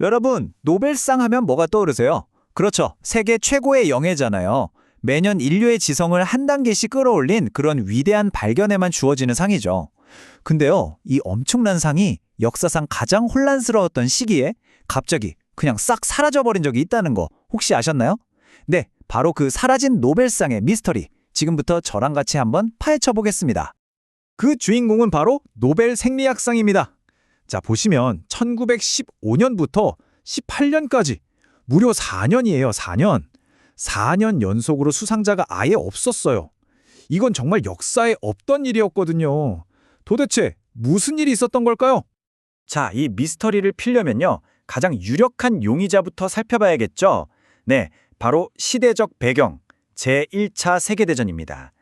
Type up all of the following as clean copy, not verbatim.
여러분, 노벨상 하면 뭐가 떠오르세요? 그렇죠. 세계 최고의 영예잖아요. 매년 인류의 지성을 한 단계씩 끌어올린 그런 위대한 발견에만 주어지는 상이죠. 근데요, 이 엄청난 상이 역사상 가장 혼란스러웠던 시기에 갑자기 그냥 싹 사라져버린 적이 있다는 거 혹시 아셨나요? 네, 바로 그 사라진 노벨상의 미스터리. 지금부터 저랑 같이 한번 파헤쳐 보겠습니다. 그 주인공은 바로 노벨 생리학상입니다. 자, 보시면 1915년부터 18년까지 무려 4년이에요, 4년. 4년 연속으로 수상자가 아예 없었어요. 이건 정말 역사에 없던 일이었거든요. 도대체 무슨 일이 있었던 걸까요? 자, 이 미스터리를 풀려면요, 가장 유력한 용의자부터 살펴봐야겠죠. 네, 바로 시대적 배경, 제1차 세계대전입니다.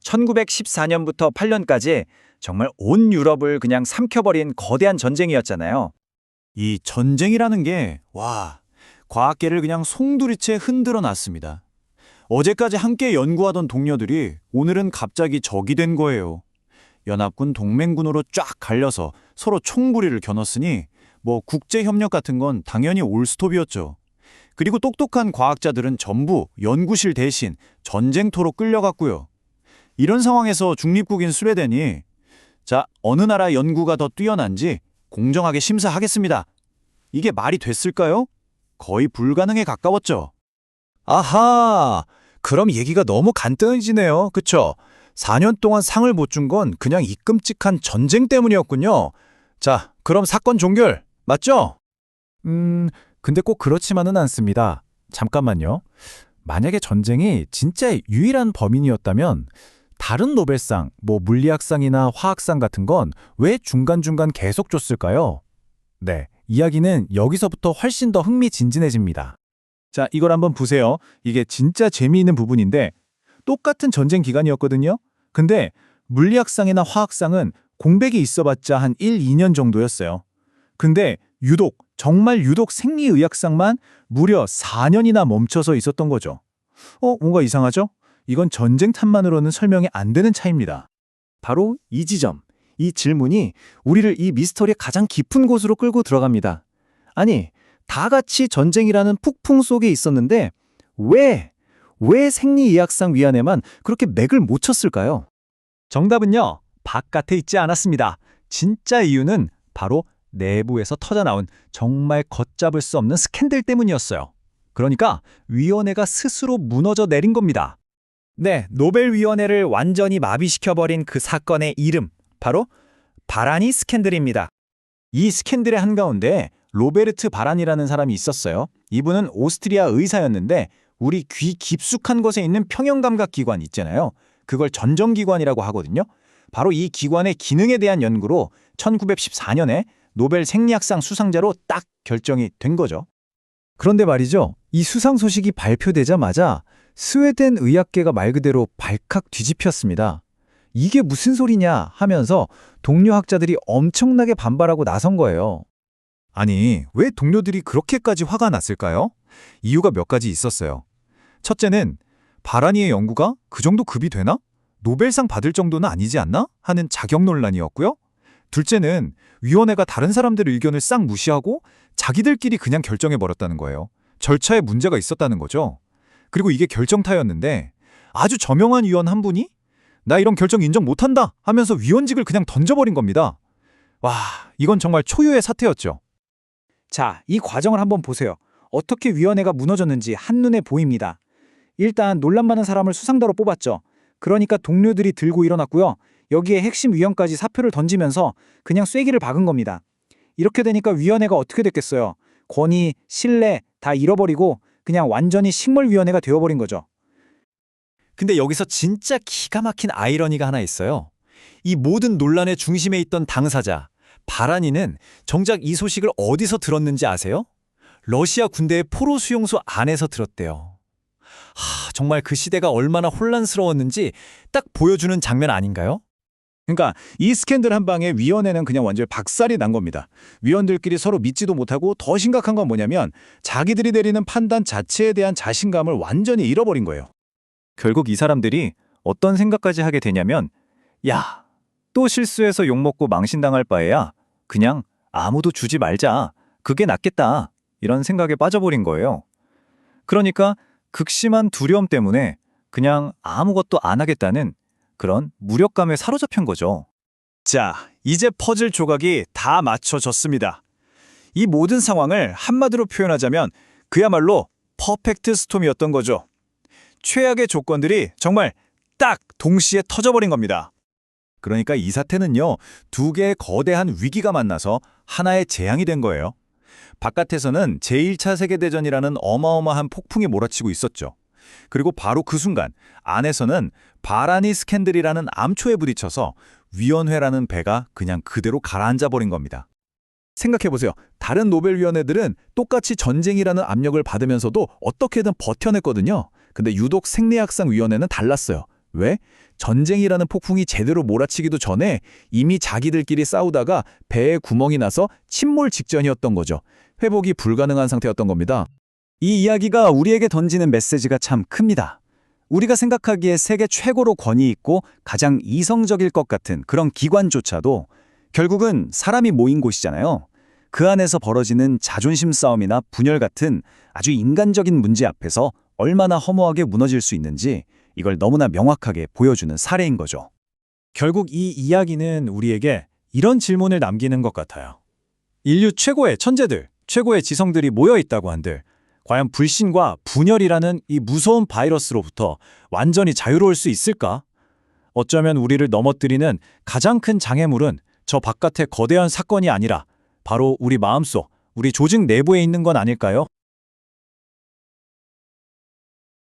1914년부터 8년까지 정말 온 유럽을 그냥 삼켜버린 거대한 전쟁이었잖아요. 이 전쟁이라는 게, 과학계를 그냥 송두리째 흔들어 놨습니다. 어제까지 함께 연구하던 동료들이 오늘은 갑자기 적이 된 거예요. 연합군 동맹군으로 쫙 갈려서 서로 총부리를 겨눴으니 국제협력 같은 건 당연히 올스톱이었죠. 그리고 똑똑한 과학자들은 전부 연구실 대신 전쟁터로 끌려갔고요. 이런 상황에서 중립국인 스웨덴이 어느 나라 연구가 더 뛰어난지 공정하게 심사하겠습니다. 이게 말이 됐을까요? 거의 불가능에 가까웠죠. 아하, 그럼 얘기가 너무 간단해지네요. 그쵸? 4년 동안 상을 못 준 건 그냥 이 끔찍한 전쟁 때문이었군요. 자, 그럼 사건 종결, 맞죠? 근데 꼭 그렇지만은 않습니다. 잠깐만요. 만약에 전쟁이 진짜 유일한 범인이었다면 다른 노벨상, 물리학상이나 화학상 같은 건 왜 중간중간 계속 줬을까요? 네, 이야기는 여기서부터 훨씬 더 흥미진진해집니다. 자, 이걸 한번 보세요. 이게 진짜 재미있는 부분인데 똑같은 전쟁 기간이었거든요. 근데 물리학상이나 화학상은 공백이 있어봤자 한 1, 2년 정도였어요. 근데 정말 유독 생리의학상만 무려 4년이나 멈춰서 있었던 거죠. 뭔가 이상하죠? 이건 전쟁탄만으로는 설명이 안 되는 차이입니다. 바로 이 지점, 이 질문이 우리를 이 미스터리의 가장 깊은 곳으로 끌고 들어갑니다. 아니, 다 같이 전쟁이라는 폭풍 속에 있었는데 왜 생리의학상 위원회만 그렇게 맥을 못 쳤을까요? 정답은요, 바깥에 있지 않았습니다. 진짜 이유는 바로 내부에서 터져나온 정말 걷잡을 수 없는 스캔들 때문이었어요. 그러니까 위원회가 스스로 무너져 내린 겁니다. 네, 노벨위원회를 완전히 마비시켜버린 그 사건의 이름, 바로 바라니 스캔들입니다. 이 스캔들의 한가운데 로베르트 바란이라는 사람이 있었어요. 이분은 오스트리아 의사였는데 우리 귀 깊숙한 곳에 있는 평형감각 기관 있잖아요. 그걸 전정기관이라고 하거든요. 바로 이 기관의 기능에 대한 연구로 1914년에 노벨 생리학상 수상자로 딱 결정이 된 거죠. 그런데 말이죠. 이 수상 소식이 발표되자마자 스웨덴 의학계가 말 그대로 발칵 뒤집혔습니다. 이게 무슨 소리냐 하면서 동료 학자들이 엄청나게 반발하고 나선 거예요. 아니, 왜 동료들이 그렇게까지 화가 났을까요? 이유가 몇 가지 있었어요. 첫째는 바라니의 연구가 그 정도 급이 되나? 노벨상 받을 정도는 아니지 않나? 하는 자격 논란이었고요. 둘째는 위원회가 다른 사람들의 의견을 싹 무시하고 자기들끼리 그냥 결정해버렸다는 거예요. 절차에 문제가 있었다는 거죠. 그리고 이게 결정타였는데 아주 저명한 위원 한 분이 나 이런 결정 인정 못한다 하면서 위원직을 그냥 던져버린 겁니다. 이건 정말 초유의 사태였죠. 자, 이 과정을 한번 보세요. 어떻게 위원회가 무너졌는지 한눈에 보입니다. 일단 논란 많은 사람을 수상자로 뽑았죠. 그러니까 동료들이 들고 일어났고요. 여기에 핵심 위원까지 사표를 던지면서 그냥 쐐기를 박은 겁니다. 이렇게 되니까 위원회가 어떻게 됐겠어요? 권위, 신뢰 다 잃어버리고 그냥 완전히 식물위원회가 되어버린 거죠. 근데 여기서 진짜 기가 막힌 아이러니가 하나 있어요. 이 모든 논란의 중심에 있던 당사자, 바라니는 정작 이 소식을 어디서 들었는지 아세요? 러시아 군대의 포로 수용소 안에서 들었대요. 정말 그 시대가 얼마나 혼란스러웠는지 딱 보여주는 장면 아닌가요? 그러니까 이 스캔들 한 방에 위원회는 그냥 완전히 박살이 난 겁니다. 위원들끼리 서로 믿지도 못하고 더 심각한 건 뭐냐면 자기들이 내리는 판단 자체에 대한 자신감을 완전히 잃어버린 거예요. 결국 이 사람들이 어떤 생각까지 하게 되냐면 또 실수해서 욕먹고 망신당할 바에야 그냥 아무도 주지 말자. 그게 낫겠다. 이런 생각에 빠져버린 거예요. 그러니까 극심한 두려움 때문에 그냥 아무것도 안 하겠다는 그런 무력감에 사로잡힌 거죠. 자, 이제 퍼즐 조각이 다 맞춰졌습니다. 이 모든 상황을 한마디로 표현하자면 그야말로 퍼펙트 스톰이었던 거죠. 최악의 조건들이 정말 딱 동시에 터져버린 겁니다. 그러니까 이 사태는요, 두 개의 거대한 위기가 만나서 하나의 재앙이 된 거예요. 바깥에서는 제1차 세계대전이라는 어마어마한 폭풍이 몰아치고 있었죠. 그리고 바로 그 순간 안에서는 바라니 스캔들이라는 암초에 부딪혀서 위원회라는 배가 그냥 그대로 가라앉아 버린 겁니다. 생각해보세요. 다른 노벨위원회들은 똑같이 전쟁이라는 압력을 받으면서도 어떻게든 버텨냈거든요. 근데 유독 생리학상위원회는 달랐어요. 왜? 전쟁이라는 폭풍이 제대로 몰아치기도 전에 이미 자기들끼리 싸우다가 배에 구멍이 나서 침몰 직전이었던 거죠. 회복이 불가능한 상태였던 겁니다. 이 이야기가 우리에게 던지는 메시지가 참 큽니다. 우리가 생각하기에 세계 최고로 권위 있고 가장 이성적일 것 같은 그런 기관조차도 결국은 사람이 모인 곳이잖아요. 그 안에서 벌어지는 자존심 싸움이나 분열 같은 아주 인간적인 문제 앞에서 얼마나 허무하게 무너질 수 있는지 이걸 너무나 명확하게 보여주는 사례인 거죠. 결국 이 이야기는 우리에게 이런 질문을 남기는 것 같아요. 인류 최고의 천재들, 최고의 지성들이 모여 있다고 한들 과연 불신과 분열이라는 이 무서운 바이러스로부터 완전히 자유로울 수 있을까? 어쩌면 우리를 넘어뜨리는 가장 큰 장애물은 저 바깥의 거대한 사건이 아니라 바로 우리 마음속, 우리 조직 내부에 있는 건 아닐까요?